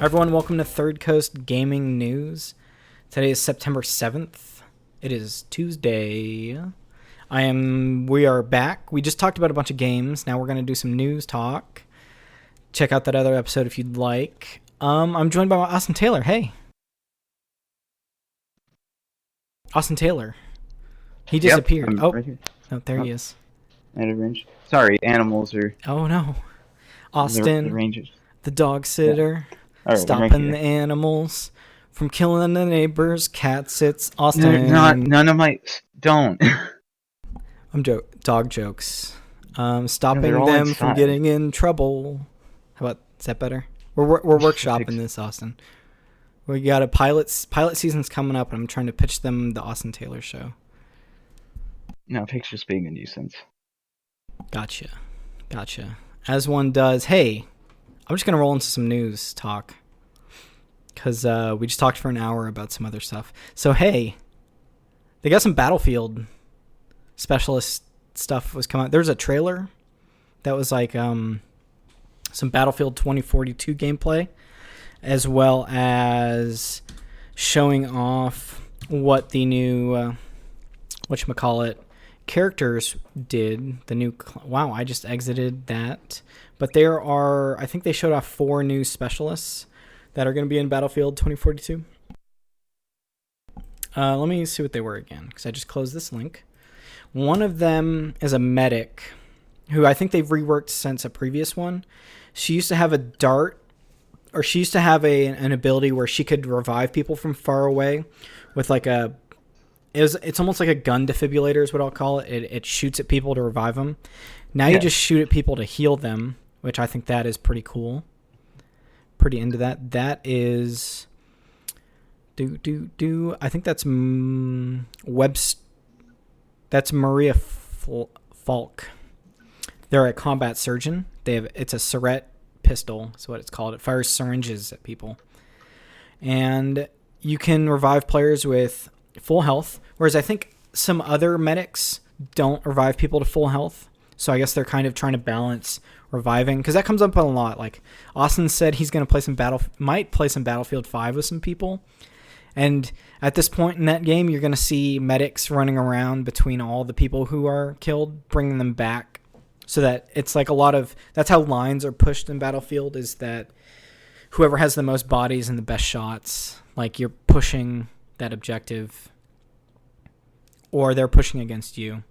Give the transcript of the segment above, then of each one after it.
Everyone, welcome to Third Coast Gaming News. Today is September 7th. It is Tuesday. We are back. We just talked about a bunch of games. Now we're going to do some news talk. Check out that other episode if you'd like. I'm joined by Austin Taylor. Hey. Austin Taylor. He disappeared. Right here. Oh, there he is. Out of range. Sorry, animals are... Oh, no. Austin, the rangers. the dog sitter, Right, stopping the animals from killing the neighbors. Cat sits. Austin. None of my... Don't. Dog jokes. Stopping they're all them from inside. getting in trouble. How about, is that better? We're workshopping this, Austin. We got a pilot season's coming up, and I'm trying to pitch them the Austin Taylor show. No, Pig's just being a nuisance. Gotcha. As one does. Hey, I'm just going to roll into some news talk. Because we just talked for an hour about some other stuff. So, hey, they got some Battlefield specialist stuff was coming out. There's a trailer that was like some Battlefield 2042 gameplay, as well as showing off what the new, whatchamacallit, characters did. The new... Wow, I just exited that. But there are... I think they showed off 4 new specialists that are going to be in Battlefield 2042. Let me see what they were again, because I just closed this link. One of them is a medic, who I think they've reworked since a previous one. She used to have a dart, or she used to have an ability where she could revive people from far away with like a... It's almost like a gun defibrillator is what I'll call it. It shoots at people to revive them. Now you just shoot at people to heal them, which I think that is pretty cool. Pretty into that. That is... I think that's that's Maria Falk. They're a combat surgeon. It's a Surette pistol, is what it's called. It fires syringes at people. And you can revive players with full health, whereas I think some other medics don't revive people to full health. So I guess they're kind of trying to balance reviving, because that comes up a lot. Like Austin said, he's going to play might play some Battlefield 5 with some people. And at this point in that game, you're going to see medics running around between all the people who are killed, bringing them back. So that it's like a lot of... That's how lines are pushed in Battlefield, is that whoever has the most bodies and the best shots, like you're pushing that objective, or they're pushing against you.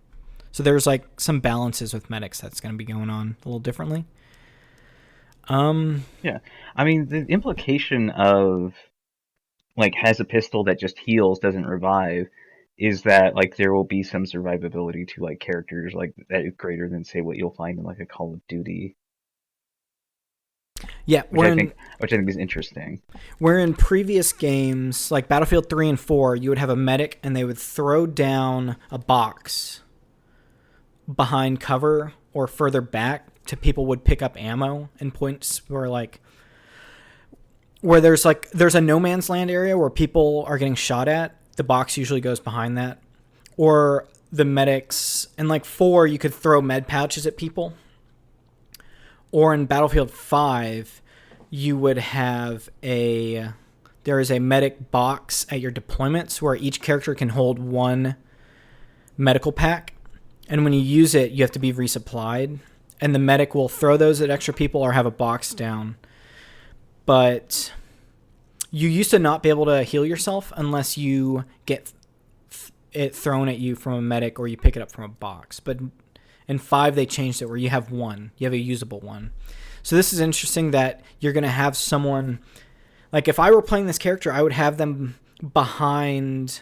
So there's like some balances with medics that's going to be going on a little differently. Yeah. I mean, the implication of, like, has a pistol that just heals, doesn't revive, is that, like, there will be some survivability to, like, characters, like, that is greater than, say, what you'll find in, like, a Call of Duty. Yeah, which I think is interesting. Where in previous games, like Battlefield 3 and 4, you would have a medic and they would throw down a box behind cover or further back to people would pick up ammo, and points where there's a no man's land area where people are getting shot at. The box usually goes behind that. Or the medics, in like 4, you could throw med pouches at people. Or in Battlefield 5, you would have there is a medic box at your deployments where each character can hold 1 medical pack. And when you use it, you have to be resupplied. And the medic will throw those at extra people or have a box down. But you used to not be able to heal yourself unless you get it thrown at you from a medic or you pick it up from a box. But in 5, they changed it where you have 1. You have a usable one. So this is interesting that you're going to have someone... Like, if I were playing this character, I would have them behind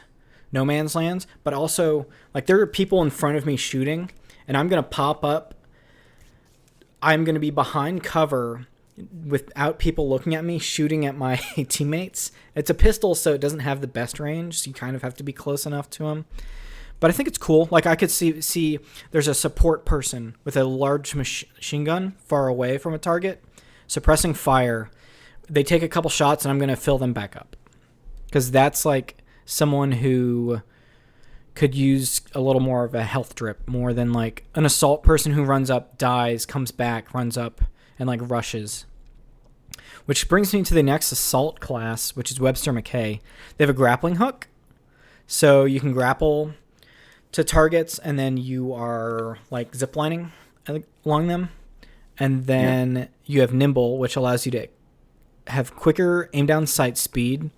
no man's lands. But also, like, there are people in front of me shooting, and I'm going to pop up. I'm going to be behind cover without people looking at me, shooting at my teammates. It's a pistol, so it doesn't have the best range, so you kind of have to be close enough to them. But I think it's cool. Like, I could see there's a support person with a large machine gun far away from a target, suppressing fire. They take a couple shots, and I'm going to fill them back up. Because that's, like, someone who could use a little more of a health drip, more than, like, an assault person who runs up, dies, comes back, runs up, and, like, rushes. Which brings me to the next assault class, which is Webster McKay. They have a grappling hook, so you can grapple to targets, and then you are like ziplining along them. And then you have nimble, which allows you to have quicker aim down sight speed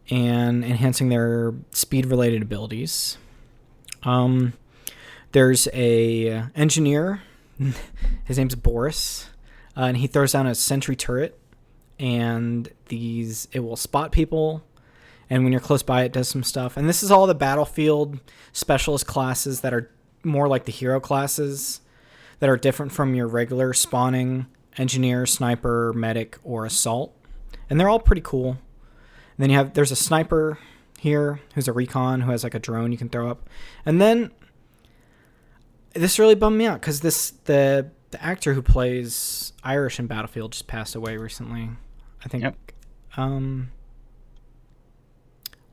and enhancing their speed related abilities. There's a engineer. His name's Boris, and he throws down a sentry turret, and it will spot people, and when you're close by, it does some stuff. And this is all the battlefield specialist classes that are more like the hero classes that are different from your regular spawning engineer, sniper, medic, or assault, and they're all pretty cool. And then there's a sniper here who's a recon who has like a drone you can throw up, and then this really bummed me out because the actor who plays Irish in Battlefield just passed away recently. I think. Yep.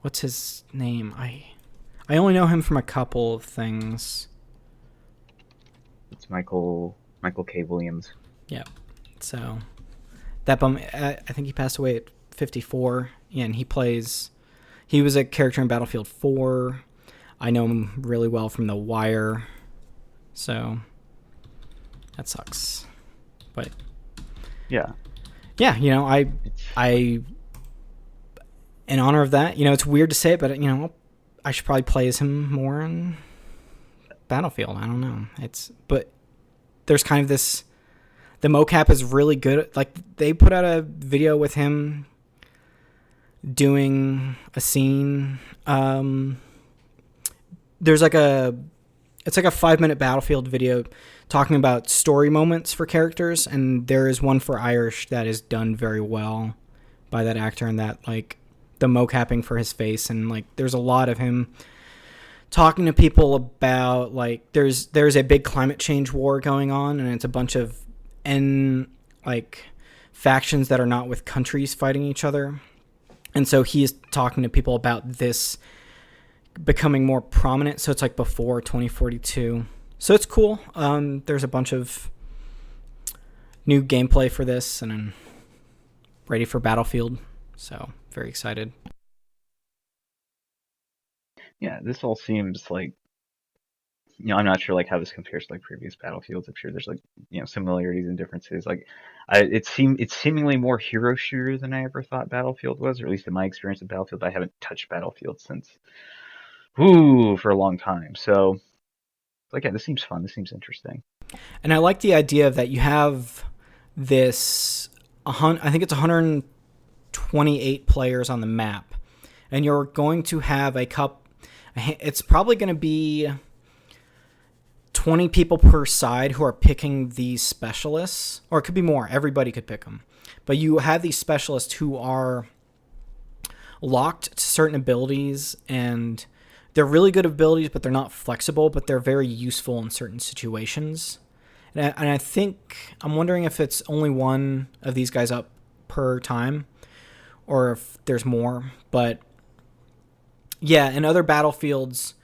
What's his name? I only know him from a couple of things. It's Michael K. Williams. Yeah. So that bummed. I think he passed away at 54. Yeah, and he was a character in Battlefield 4. I know him really well from The Wire. So that sucks. But yeah, I in honor of that, it's weird to say it, but I should probably play as him more in Battlefield. I don't know. But there's kind of this, the mocap is really good. Like they put out a video with him doing a scene. There's like it's like a 5-minute Battlefield video talking about story moments for characters, and there is one for Irish that is done very well by that actor, and that like the mocapping for his face, and like there's a lot of him talking to people about like there's a big climate change war going on, and it's a bunch of factions that are not with countries fighting each other, and so he is talking to people about this becoming more prominent. So it's like before 2042. So it's cool. There's a bunch of new gameplay for this, and I'm ready for Battlefield. So very excited. Yeah, this all seems like, I'm not sure like how this compares to like previous Battlefields. I'm sure there's like, similarities and differences. Like, it's seemingly more hero shooter than I ever thought Battlefield was, or at least in my experience with Battlefield. I haven't touched Battlefield since for a long time. So like, yeah, this seems fun. This seems interesting. And I like the idea of that you have this, I think it's 128 players on the map, and you're going to have it's probably going to be 20 people per side who are picking these specialists, or it could be more. Everybody could pick them. But you have these specialists who are locked to certain abilities, and they're really good abilities, but they're not flexible, but they're very useful in certain situations. And I think, I'm wondering if it's only one of these guys up per time, or if there's more. But yeah, in other Battlefields,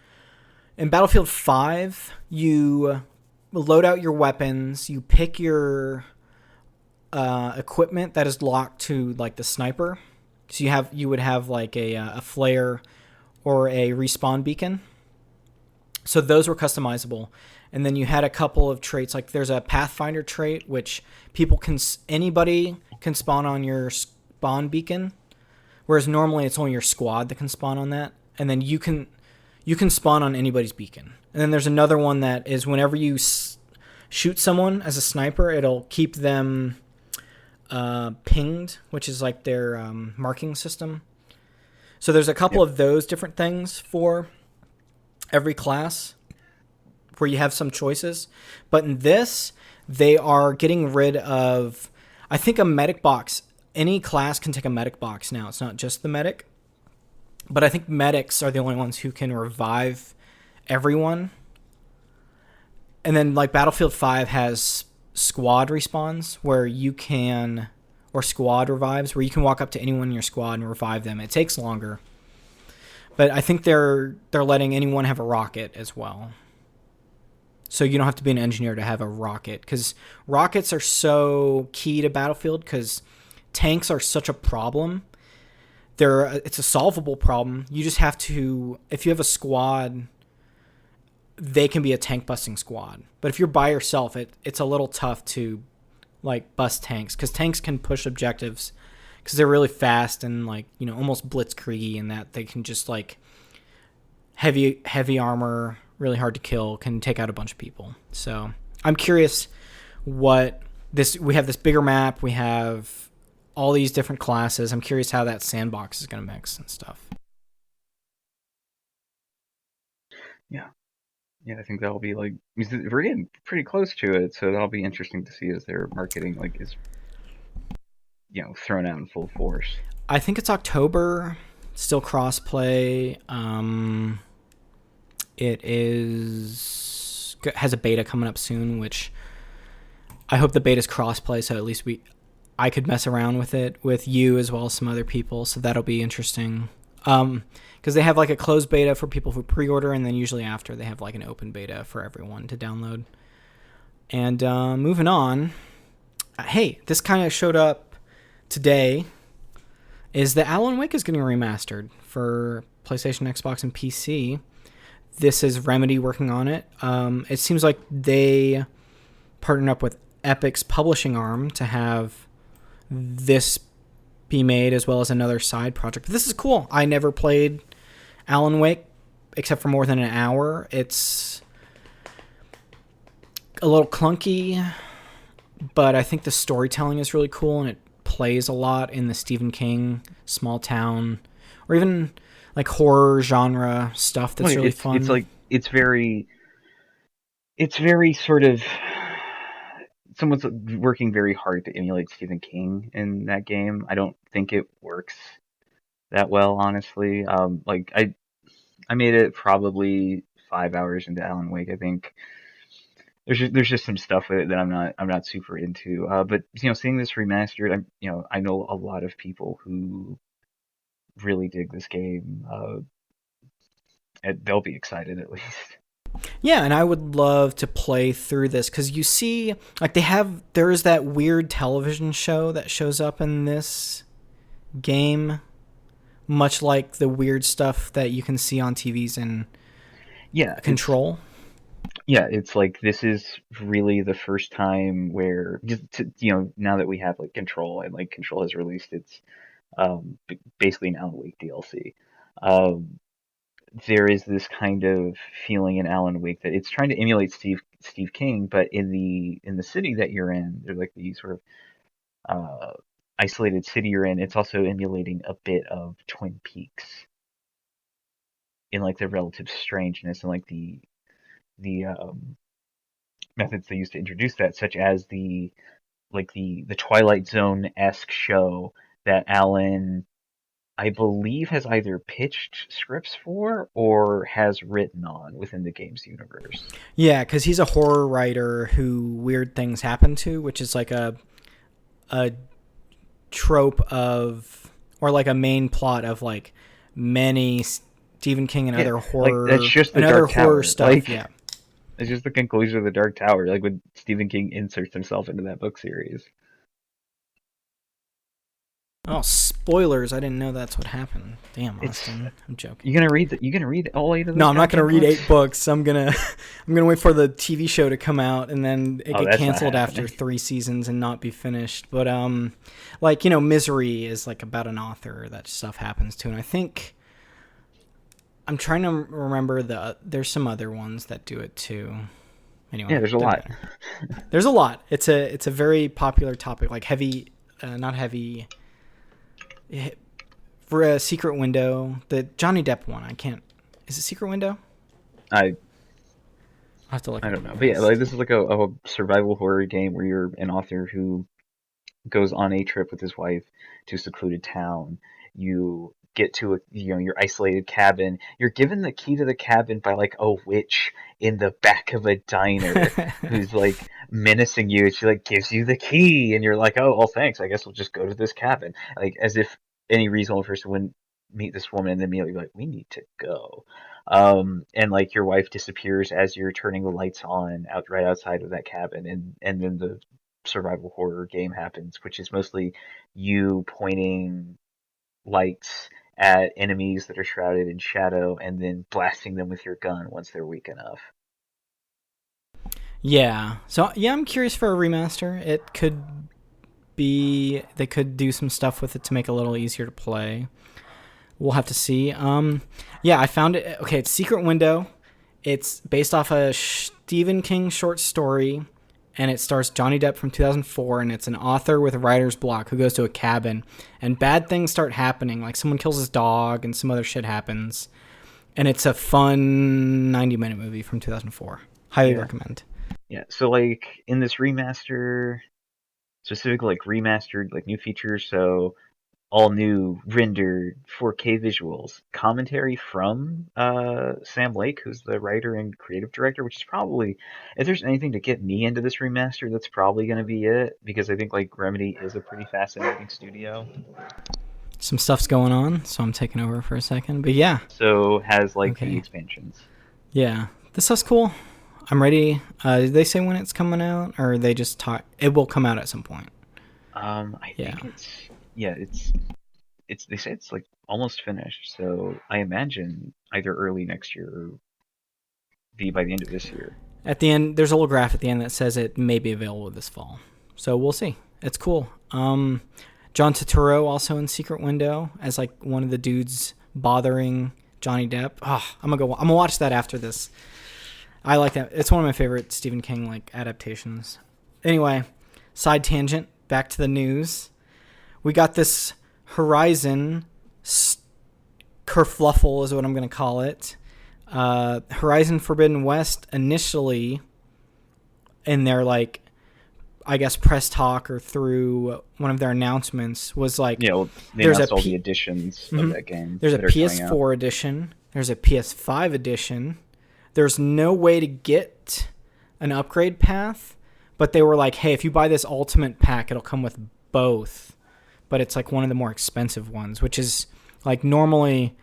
in Battlefield 5, you load out your weapons, you pick your equipment that is locked to like the sniper. So you would have like a flare or a respawn beacon. So those were customizable. And then you had a couple of traits, like there's a Pathfinder trait, which anybody can spawn on your spawn beacon, whereas normally it's only your squad that can spawn on that. And then you can spawn on anybody's beacon. And then there's another one that is whenever you shoot someone as a sniper, it'll keep them pinged, which is like their marking system. So there's a couple of those different things for every class where you have some choices. But in this, they are getting rid of, I think, a medic box. Any class can take a medic box now. It's not just the medic. But I think medics are the only ones who can revive everyone. And then like Battlefield 5 has squad respawns where you can, or squad revives, where you can walk up to anyone in your squad and revive them. It takes longer. But I think they're letting anyone have a rocket as well. So you don't have to be an engineer to have a rocket, because rockets are so key to Battlefield, because tanks are such a problem. It's a solvable problem. You just have to, if you have a squad, they can be a tank busting squad. But if you're by yourself, it's a little tough to like bust tanks because tanks can push objectives because they're really fast and like almost blitzkriegi in that they can just like heavy armor, really hard to kill, can take out a bunch of people. So I'm curious what this. We have this bigger map. We have all these different classes. I'm curious how that sandbox is going to mix and stuff. Yeah. Yeah, I think that'll be like we're getting pretty close to it, so that'll be interesting to see as their marketing like is thrown out in full force. I think it's October. Still crossplay. It has a beta coming up soon, which I hope the beta's crossplay, so at least I could mess around with it with you as well as some other people. So that'll be interesting. Because they have like a closed beta for people who pre-order, and then usually after they have like an open beta for everyone to download. And moving on, hey, this kind of showed up today. Is that Alan Wake is getting remastered for PlayStation, Xbox, and PC. This is Remedy working on it. It seems like they partnered up with Epic's publishing arm to have this be made as well as another side project. But this is cool. I never played Alan Wake except for more than an hour. It's a little clunky, but I think the storytelling is really cool and it plays a lot in the Stephen King small town or even like horror genre stuff that's really fun. It's like it's very sort of someone's working very hard to emulate Stephen King in that game. I don't think it works that well, honestly. Like I made it probably 5 hours into Alan Wake. I think there's just some stuff with it that I'm not super into. But seeing this remastered, I know a lot of people who really dig this game. And they'll be excited at least. Yeah, and I would love to play through this because you see, like there is that weird television show that shows up in this game, much like the weird stuff that you can see on TVs in Yeah, Control. it's like this is really the first time where now that we have like Control and like Control has released its basically an Alan Wake DLC. Um, there is this kind of feeling in Alan Wake that it's trying to emulate Steve King, but in the city that you're in, there's like the sort of uh, isolated city you're in. It's also emulating a bit of Twin Peaks in like the relative strangeness and like the methods they use to introduce that, such as the Twilight Zone esque show that Alan, I believe, has either pitched scripts for or has written on within the game's universe. Yeah, because he's a horror writer who weird things happen to, which is like a trope of, or like a main plot of like many Stephen King and Yeah, other like horror that's just the and other Dark horror Tower. stuff. Like Yeah. it's just the conclusion of the Dark Tower. Like when Stephen King inserts himself into that book series. Oh, spoilers! I didn't know that's what happened. Damn, It's Austin. I'm joking. you gonna read all eight of those No, I'm not gonna goddamn read books? 8 books. I'm gonna wait for the TV show to come out and then it Oh, get that's not canceled after happening. 3 seasons and not be finished. But like Misery is like about an author that stuff happens to, and I think I'm trying to remember there's some other ones that do it too. Yeah, Anyway, there's a doesn't lot. matter. There's a lot. It's a very popular topic, like heavy, not heavy. For a Secret Window, the Johnny Depp one. I can't. Is it Secret Window? I I'll have to look I at don't my know, but yeah, like list. this is like a survival horror game where you're an author who goes on a trip with his wife to a secluded town. You get to your isolated cabin. You're given the key to the cabin by like a witch in the back of a diner who's like menacing you. She like gives you the key, and you're like, oh, well, thanks. I guess we'll just go to this cabin. Like as if any reasonable person wouldn't meet this woman and then immediately be like, we need to go. And like your wife disappears as you're turning the lights on out right outside of that cabin, and then survival horror game happens, which is mostly you pointing lights at enemies that are shrouded in shadow and then blasting them with your gun once they're weak enough. Yeah. So yeah, I'm curious for a remaster. It could be they could do some stuff with it to make it a little easier to play. We'll have to see. Yeah, I found it. Okay, it's Secret Window. It's based off a Stephen King short story, and it stars Johnny Depp from 2004. And it's an author with writer's block who goes to a cabin, and bad things start happening. Like someone kills his dog, and some other shit happens. And it's a fun 90-minute movie from 2004. Highly Yeah. recommend. Yeah. So like in this remaster, specifically like remastered, like new features, so all new rendered 4K visuals, commentary from Sam Lake, who's the writer and creative director, which is probably, if there's anything to get me into this remaster, that's probably going to be it, because I think like Remedy is a pretty fascinating studio. Some stuff's going on, so I'm taking over for a second. But yeah, So has like the okay. expansions. Yeah, this stuff's cool. I'm ready. Did they say when it's coming out, or they just talk? It will come out at some point. I Yeah. think yeah, it's they say it's like almost finished, so I imagine either early next year or be by the end of this year. At the end, there's a little graph at the end that says it may be available this fall. So we'll see. It's cool. John Turturro also in Secret Window as like one of the dudes bothering Johnny Depp. Oh, I'm gonna watch that after this. I like that. It's one of my favorite Stephen King like adaptations. Anyway, side tangent. Back to the news. We got this Horizon kerfluffle is what I'm gonna call it. Horizon Forbidden West initially in their like I guess press talk or through one of their announcements was like Yeah, well, they there's a announced all the editions of that game there's a that are coming out. PS4 edition, there's a PS5 edition. There's no way to get an upgrade path, but they were like, "Hey, if you buy this ultimate pack, it'll come with both." But it's like one of the more expensive ones, which is like normally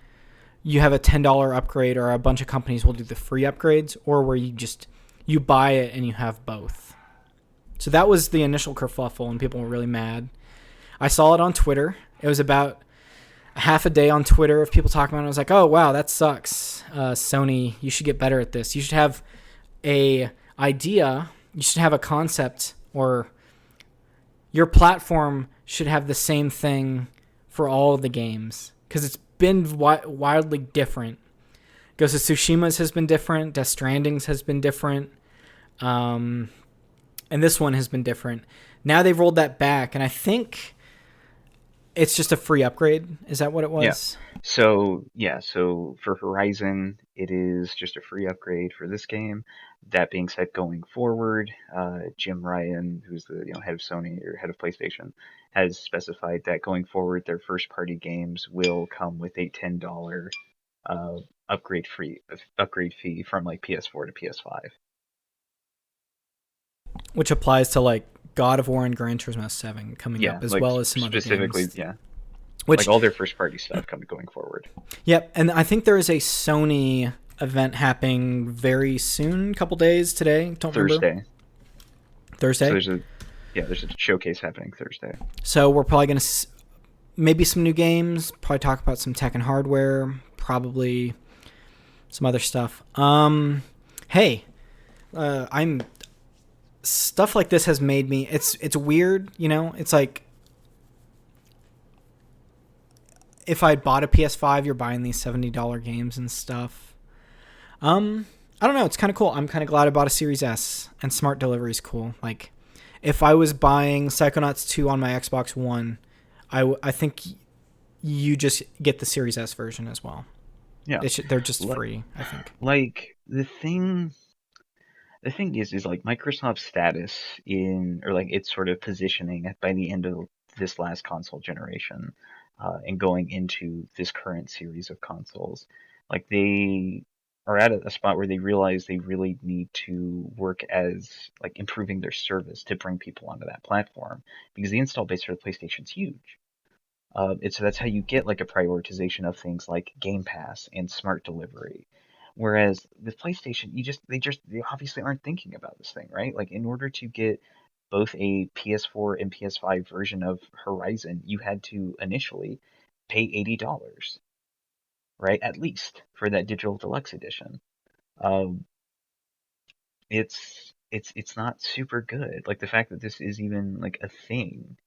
you have a $10 upgrade or a bunch of companies will do the free upgrades or where you buy it and you have both. So that was the initial kerfuffle and people were really mad. I saw it on Twitter. It was about a half a day on Twitter of people talking about it. I was like, oh wow, that sucks. Sony, you should get better at this. You should have a idea. You should have a concept, or your platform should have the same thing for all of the games because it's been wildly different. Ghost of Tsushima's has been different. Death Stranding's has been different. And this one has been different. Now they've rolled that back, and I think it's just a free upgrade. Is that what it Yeah. was? So for Horizon, it is just a free upgrade for this game. That being said, going forward, Jim Ryan, who's the head of Sony or head of PlayStation, has specified that going forward, their first party games will come with a $10 uh, upgrade fee from like PS4 to PS5. Which applies to like God of War and Gran Turismo 7 coming Yeah, up, as like well as some other specifically, games. yeah, like Which, all their first party stuff coming going forward. yep, and I think there is a Sony event happening very soon, a couple days today. Don't remember. Thursday. So Thursday. there's a showcase happening Thursday. So we're probably going to maybe some new games, probably talk about some tech and hardware, probably some other stuff. Hey, I'm stuff like this has made me it's weird, it's like if I bought a PS5, you're buying these $70 games and stuff. I don't know, it's kind of cool. I'm kind of glad I bought a Series S, and smart delivery is cool. Like if I was buying Psychonauts 2 on my Xbox One, I think you just get the Series S version as well. Yeah, They're just like, free, I think. like the thing is like Microsoft's status in, or like its sort of positioning by the end of this last console generation, and going into this current series of consoles, like they are at a spot where they realize they really need to work as like improving their service to bring people onto that platform, because the install base for the PlayStation's huge. So that's how you get like a prioritization of things like Game Pass and smart delivery. Whereas the PlayStation, they obviously aren't thinking about this thing, right? Like in order to get both a PS4 and PS5 version of Horizon, you had to initially pay $80, right? At least for that digital deluxe edition. Um, it's not super good. Like the fact that this is even like a thing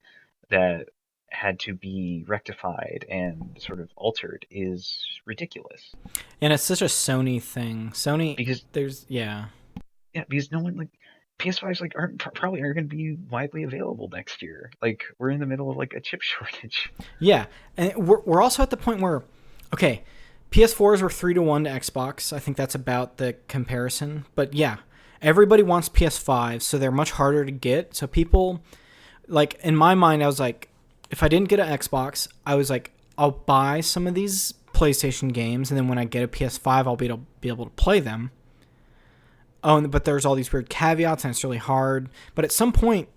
that had to be rectified and sort of altered is ridiculous. And it's such a Sony thing. Sony, Because yeah. yeah, because no one like PS5s like aren't probably aren't going to be widely available next year. Like we're in the middle of like a chip shortage. Yeah. And we're also at the point where, okay, PS4s were 3-1 to Xbox. I think that's about the comparison. But yeah, everybody wants PS5, so they're much harder to get. So people, like, in my mind, I was like, if I didn't get an Xbox, I was like, I'll buy some of these PlayStation games, and then when I get a PS5, I'll be able to play them. Oh, but there's all these weird caveats, and it's really hard. But at some point,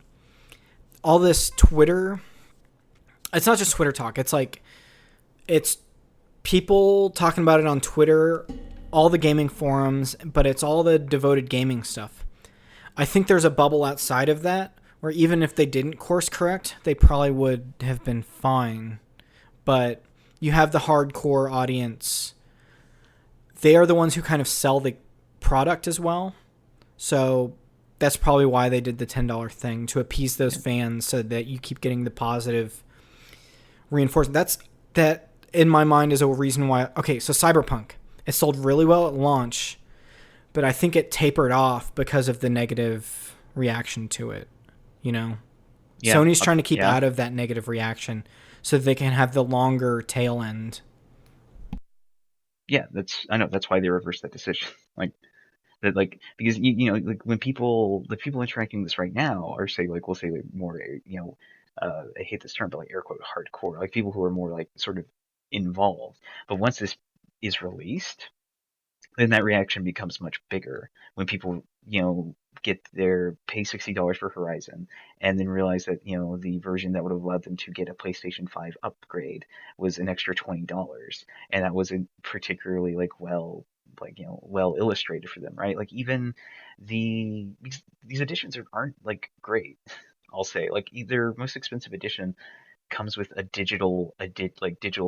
all this Twitter, it's not just Twitter talk. It's like, it's people talking about it on Twitter, all the gaming forums, but it's all the devoted gaming stuff. I think there's a bubble outside of that where even if they didn't course correct, they probably would have been fine. But you have the hardcore audience. They are the ones who kind of sell the product as well. So that's probably why they did the $10 thing, to appease those fans so that you keep getting the positive reinforcement. That in my mind is a reason why. Okay, so Cyberpunk, it sold really well at launch, but I think it tapered off because of the negative reaction to it. You know, Yeah, Sony's trying to keep yeah, out of that negative reaction so they can have the longer tail end. yeah. I know that's why they reversed that decision. Like that, like because you know like when the people interacting with this right now are say like we'll say like more I hate this term but like air quote hardcore like people who are more like sort of involved. But once this is released, then that reaction becomes much bigger when people, get their pay $60 for Horizon and then realize that, the version that would have allowed them to get a PlayStation 5 upgrade was an extra $20. And that wasn't particularly well illustrated for them, right? Like even these editions aren't like great. I'll say like their most expensive edition comes with like digital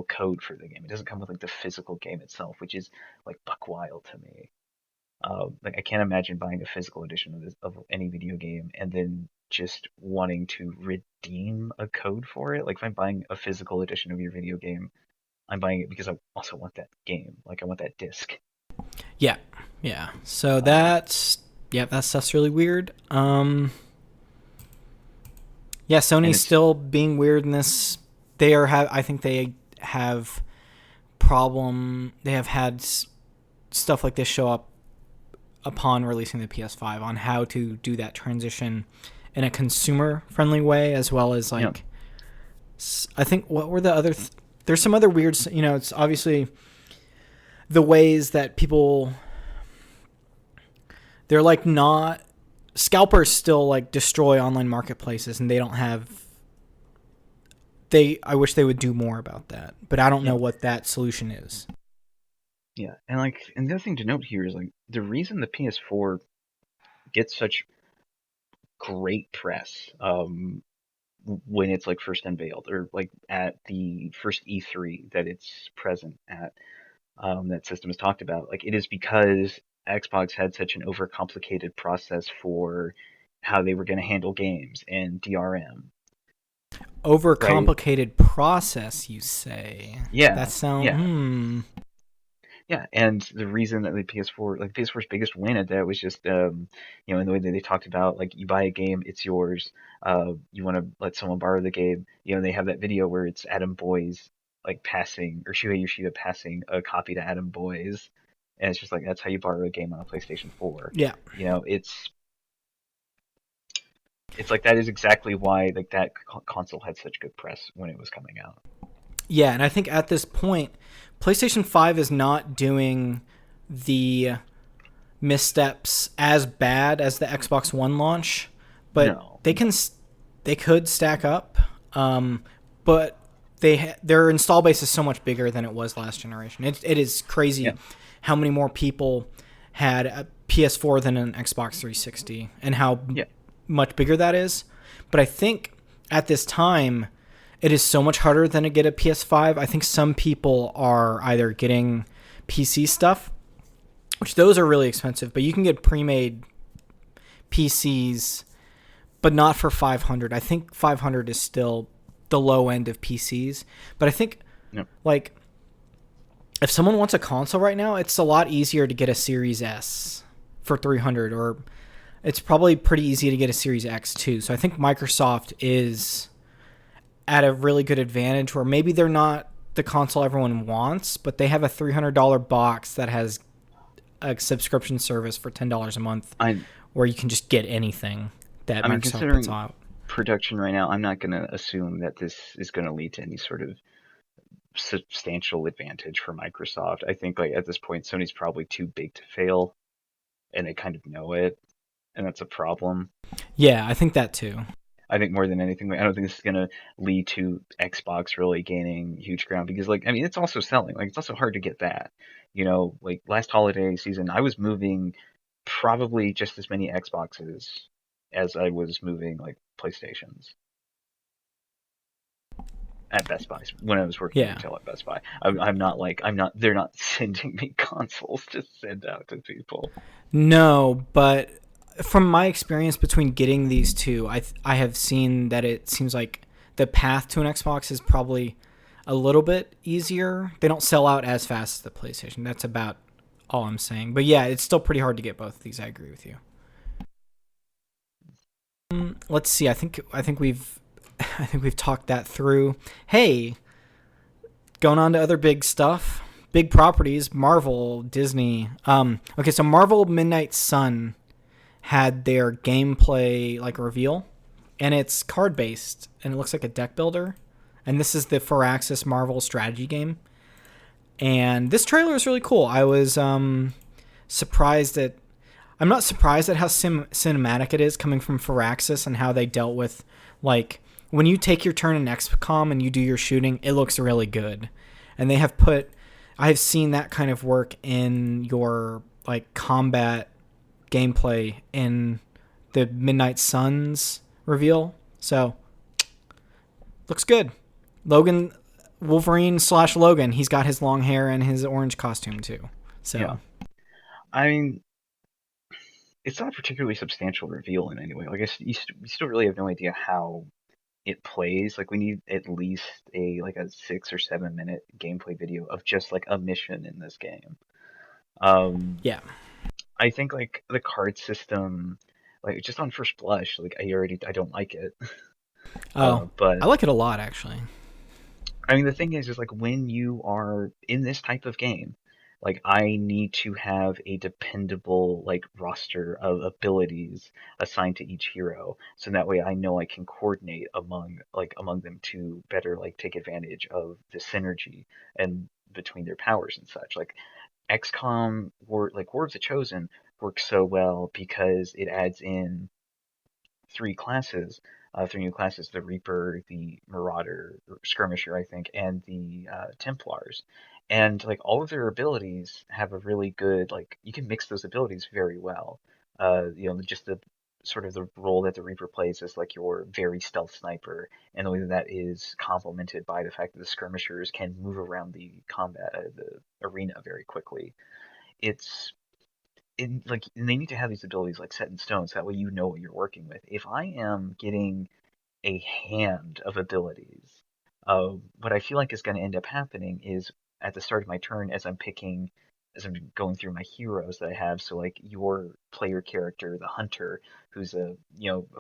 code for the game. It doesn't come with like the physical game itself, which is like buck wild to me. Like I can't imagine buying a physical edition of any video game and then just wanting to redeem a code for it. Like if I'm buying a physical edition of your video game, I'm buying it because I also want that game. Like I want that disc. Yeah, yeah. So Um, that stuff's really weird. Yeah, and Sony's it's still being weird in this. I think they have They have had stuff like this show up upon releasing the PS5 on how to do that transition in a consumer friendly way, as well as you know like I think what were the other. There's some other weird. It's obviously the ways that people. They're like not scalpers still like destroy online marketplaces, and they don't have. I wish they would do more about that, but I don't yeah know what that solution is. yeah and the other thing to note here is like the reason the PS4 gets such great press when it's like first unveiled or like at the first E3 that it's present at, that system is talked about. Like it is because Xbox had such an overcomplicated process for how they were going to handle games and DRM, right? Overcomplicated process, you say? That Yeah, sound yeah, yeah. And the reason that the PS4, like PS4's biggest win at that was just, in the way that they talked about, like you buy a game, it's yours. You want to let someone borrow the game. They have that video where it's Adam Boyes like passing or Shuhei Yoshida passing a copy to Adam Boyes, and it's just like that's how you borrow a game on a PlayStation 4. Yeah. It's like that is exactly why like that console had such good press when it was coming out. Yeah, and I think at this point, PlayStation 5 is not doing the missteps as bad as the Xbox One launch, but No, they can no, they could stack up. But their install base is so much bigger than it was last generation. It is yeah, crazy how many more people had a PS4 than an Xbox 360 and how yeah, much bigger that is. But I think at this time, it is so much harder than to get a PS5. I think some people are either getting PC stuff, which those are really expensive, but you can get pre-made PCs, but not for 500. I think 500 is still the low end of PCs. But I think, Yep. like, if someone wants a console right now, it's a lot easier to get a Series S for 300, or it's probably pretty easy to get a Series X too. So I think Microsoft is at a really good advantage where maybe they're not the console everyone wants, but they have a $300 box that has a subscription service for $10 a month I where you can just get anything that I mean, Microsoft puts considering out. production right now, I'm not going to assume that this is going to lead to any sort of substantial advantage for Microsoft. I think like at this point, Sony's probably too big to fail, and they kind of know it, and that's a problem. Yeah, I think that too. I think more than anything, I don't think this is going to lead to Xbox really gaining huge ground because, like, I mean, it's also selling. Like, it's also hard to get that. Like last holiday season, I was moving probably just as many Xboxes as I was moving like PlayStations at Best Buy when I was working Yeah. retail at Best Buy. I'm not, they're not sending me consoles to send out to people. No, but from my experience between getting these two, I have seen that it seems like the path to an Xbox is probably a little bit easier. They don't sell out as fast as the PlayStation. That's about all I'm saying. But yeah, it's still pretty hard to get both of these. I agree with you. Let's see. I think we've I think we've talked that through. Hey, going on to other big stuff, big properties, Marvel, Disney. Okay, so Marvel Midnight Sun had their gameplay like reveal, and it's card based, and it looks like a deck builder. And this is the Firaxis Marvel strategy game. And this trailer is really cool. I was surprised at. I'm not surprised at how cinematic it is coming from Firaxis and how they dealt with, like, when you take your turn in XCOM and you do your shooting, it looks really good. And they have put, I have seen that kind of work in your like combat gameplay in the Midnight Suns reveal. So looks good. Logan, Wolverine / Logan, he's got his long hair and his orange costume too. So Yeah, I mean, it's not a particularly substantial reveal in any way. Like, you still really have no idea how it plays. Like, we need at least a 6 or 7 minute gameplay video of just like a mission in this game. Um, yeah. I think like the card system, like just on first blush, like I don't like it. Oh, But I like it a lot actually. I mean, the thing is like when you are in this type of game, like I need to have a dependable like roster of abilities assigned to each hero, so that way I know I can coordinate among them to better like take advantage of the synergy and between their powers and such. Like XCOM War, like War of the Chosen works so well because it adds in three classes, three new classes: the Reaper, the Marauder, or Skirmisher, I think, and the Templars. And like all of their abilities have a really good like you can mix those abilities very well. Just the sort of the role that the Reaper plays as like your very stealth sniper, and the way that that is complemented by the fact that the skirmishers can move around the combat, the arena very quickly. It's and they need to have these abilities like set in stone so that way you know what you're working with. If I am getting a hand of abilities, what I feel like is going to end up happening is at the start of my turn, as I'm going through my heroes that I have, so like your player character, the hunter, who's a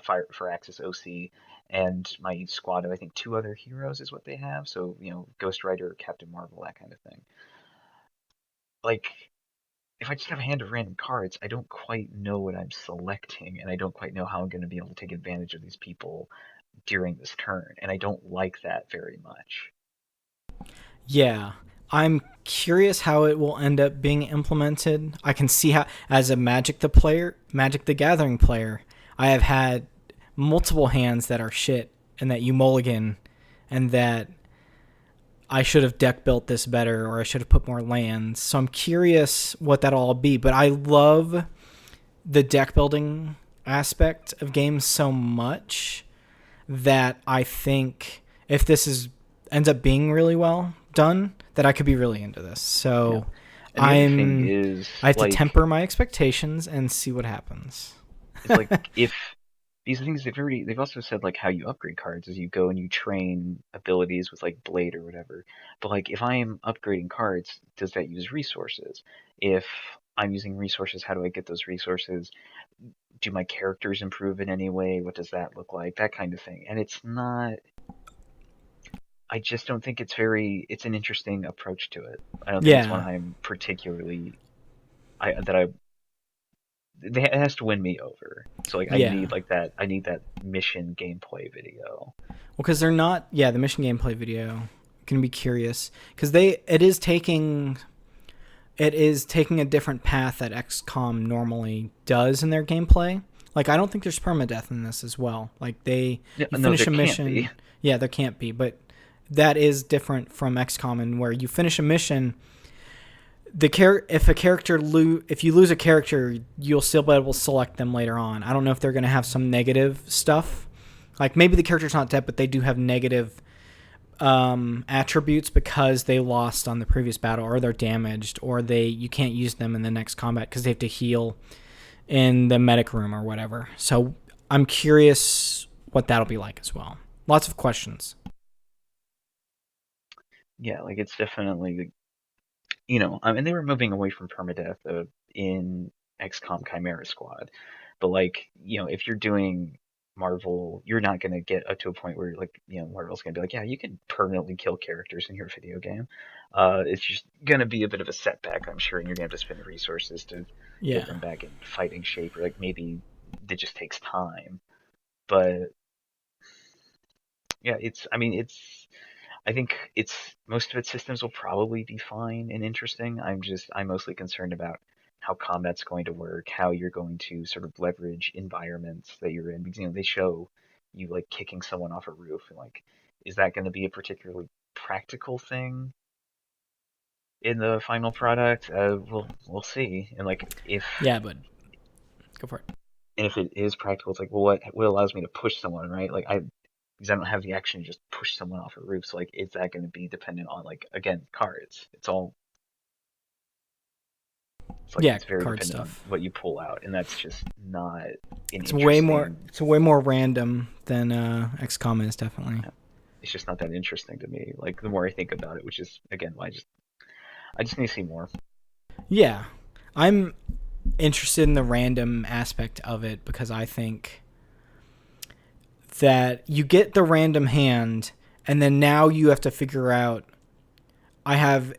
fire Axis OC, and my squad of I think two other heroes is what they have, so Ghost Rider, Captain Marvel, that kind of thing. Like if I just have a hand of random cards, I don't quite know what I'm selecting, and I don't quite know how I'm going to be able to take advantage of these people during this turn, and I don't like that very much. Yeah. I'm curious how it will end up being implemented. I can see how, as a Magic the Gathering player, I have had multiple hands that are shit and that you mulligan and that I should have deck built this better or I should have put more lands. So I'm curious what that'll all be. But I love the deck building aspect of games so much that I think if this is ends up being really well done, that I could be really into this. Yeah. So And the other thing is I have to like temper my expectations and see what happens. is like if these things they've also said like how you upgrade cards is you go and you train abilities with like blade or whatever. But like if I am upgrading cards, does that use resources? If I'm using resources, how do I get those resources? Do my characters improve in any way? What does that look like? That kind of thing. And it's not I just don't think it's an interesting approach to it. I don't think it's one Yeah, I'm particularly I that I it has to win me over. So like yeah. I need that mission gameplay video. Well, because they're not. Yeah, the mission gameplay video can be curious because it is taking a different path that XCOM normally does in their gameplay. Like I don't think there's permadeath in this as well. Like Yeah, you no, finish there a can't be. mission. Yeah, there can't be, but that is different from XCOM, and where you finish a mission, if you lose a character, you'll still be able to select them later on. I don't know if they're going to have some negative stuff. Like maybe the character's not dead, but they do have negative attributes because they lost on the previous battle, or they're damaged, or you can't use them in the next combat because they have to heal in the medic room or whatever. So I'm curious what that'll be like as well. Lots of questions. Yeah, like it's definitely I mean they were moving away from permadeath in XCOM Chimera Squad, but like if you're doing Marvel, you're not gonna get up to a point where like Marvel's gonna be like, yeah, you can permanently kill characters in your video game. It's just gonna be a bit of a setback, I'm sure, and you're gonna have to spend resources to get Yeah. them back in fighting shape, or like maybe it just takes time. But yeah, I think it's most of its systems will probably be fine and interesting. I'm mostly concerned about how combat's going to work, how you're going to sort of leverage environments that you're in because they show you like kicking someone off a roof and like is that going to be a particularly practical thing in the final product? We'll see. And like Yeah, but go for it. if it is practical, it's like well what allows me to push someone, right? Like I because I don't have the action to just push someone off a roof. So like, is that going to be dependent on like again cards? It's like Yeah, it's very card dependent on stuff. what you pull out, and that's just not an It's way more. interesting. It's way more random than XCOM is definitely. It's just not that interesting to me. Like the more I think about it, which is again why I just need to see more. Yeah, I'm interested in the random aspect of it because I think that you get the random hand, and then now you have to figure out. I have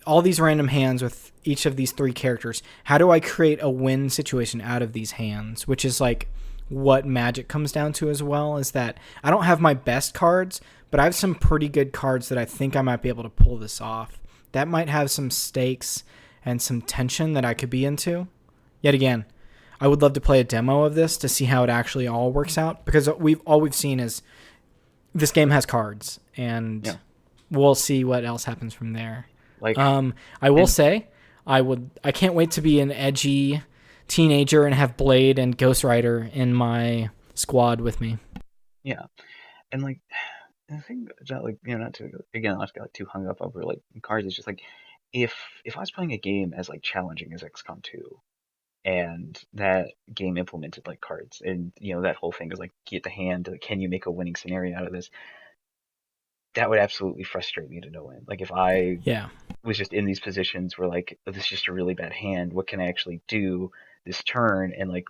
all these random hands with each of these three characters. How do I create a win situation out of these hands? Which is like what Magic comes down to as well, is that I don't have my best cards, but I have some pretty good cards that I think I might be able to pull this off. That might have some stakes and some tension that I could be into. Yet again, I would love to play a demo of this to see how it actually all works out, because we've seen is this game has cards, and Yeah, we'll see what else happens from there. like I will and say, I can't wait to be an edgy teenager and have Blade and Ghost Rider in my squad with me. yeah, and like the thing that like not to again not to get like, too hung up over like cards. It's just like if I was playing a game as like challenging as XCOM 2 and that game implemented like cards and that whole thing is like get the hand can you make a winning scenario out of this, that would absolutely frustrate me to no end. Like if I Yeah, was just in these positions where like oh, this is just a really bad hand, what can I actually do this turn, and like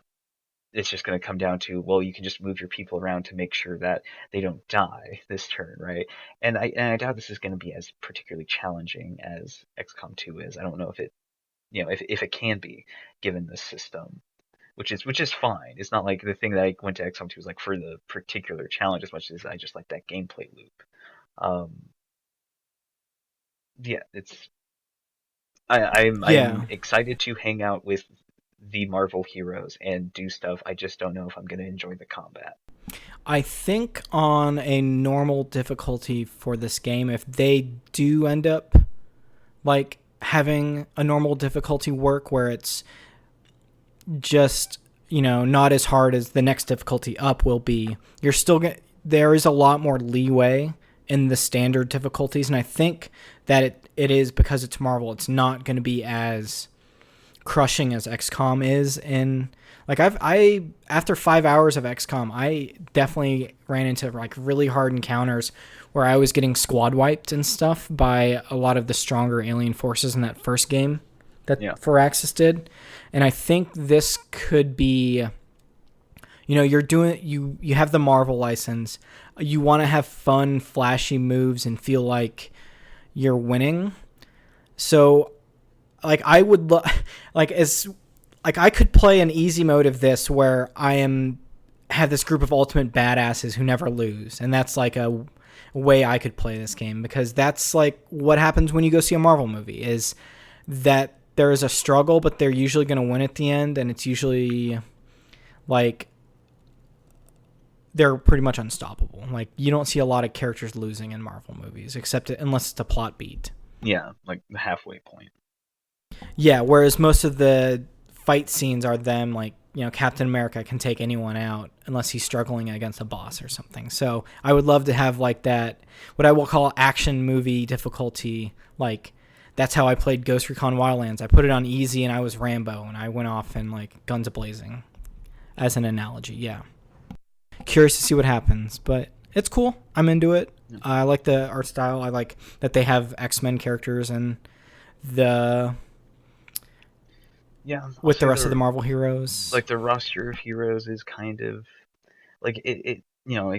it's just going to come down to well you can just move your people around to make sure that they don't die this turn, right? And I doubt this is going to be as particularly challenging as XCOM 2 is. I don't know if it if it can be given the system, which is fine. It's not like the thing that I went to XCOM 2 was like for the particular challenge as much as I just like that gameplay loop. Um, yeah, I'm yeah. excited to hang out with the Marvel heroes and do stuff. I just don't know if I'm gonna enjoy the combat. I think on a normal difficulty for this game, if they do end up having a normal difficulty work where it's just not as hard as the next difficulty up will be. There is a lot more leeway in the standard difficulties, and I think that it is because it's Marvel. It's not going to be as crushing as XCOM is. In like I after 5 hours of XCOM, I definitely ran into like really hard encounters where I was getting squad wiped and stuff by a lot of the stronger alien forces in that first game that Firaxis did. And I think this could be, you have the Marvel license. You want to have fun, flashy moves and feel like you're winning. So like I would I could play an easy mode of this where have this group of ultimate badasses who never lose. And that's like a way I could play this game, because that's like what happens when you go see a Marvel movie, is that there is a struggle, but they're usually going to win at the end, and it's usually like they're pretty much unstoppable. Like you don't see a lot of characters losing in Marvel movies, unless it's a plot beat. Yeah, like the halfway point. Yeah, whereas most of the fight scenes are them like, Captain America can take anyone out unless he's struggling against a boss or something. So I would love to have like that, what I will call action movie difficulty. Like that's how I played Ghost Recon Wildlands. I put it on easy and I was Rambo and I went off and like guns a-blazing as an analogy. Yeah. Curious to see what happens, but it's cool. I'm into it. I like the art style. I like that they have X-Men characters and with the rest of the Marvel heroes. Like the roster of heroes is kind of like it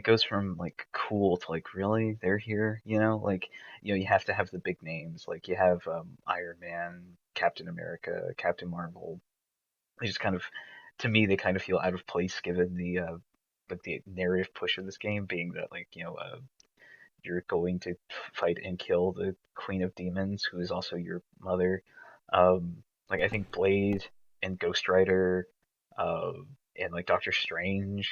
goes from like cool to like really they're here, like you have to have the big names, like you have Iron Man, Captain America, Captain Marvel. They just kind of, to me, they kind of feel out of place given the like the narrative push of this game being that like you're going to fight and kill the Queen of Demons, who is also your mother. Like I think Blade and Ghost Rider, and like Doctor Strange,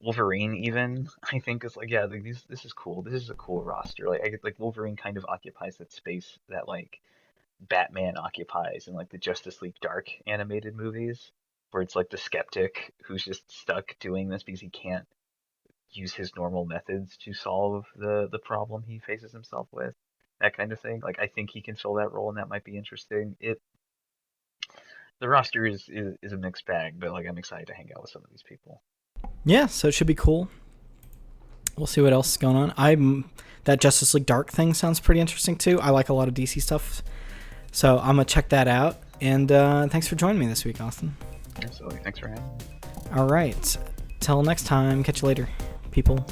Wolverine even, I think is like, like this is cool. This is a cool roster. Like Wolverine kind of occupies that space that like Batman occupies in like the Justice League Dark animated movies, where it's like the skeptic who's just stuck doing this because he can't use his normal methods to solve the problem he faces himself with. That kind of thing. Like I think he can fill that role, and that might be interesting. The roster is a mixed bag, but like I'm excited to hang out with some of these people. Yeah, so it should be cool. We'll see what else is going on. That Justice League Dark thing sounds pretty interesting too. I like a lot of DC stuff, so I'm gonna check that out. And thanks for joining me this week, Austin. Absolutely, thanks for having me. All right, till next time. Catch you later, people.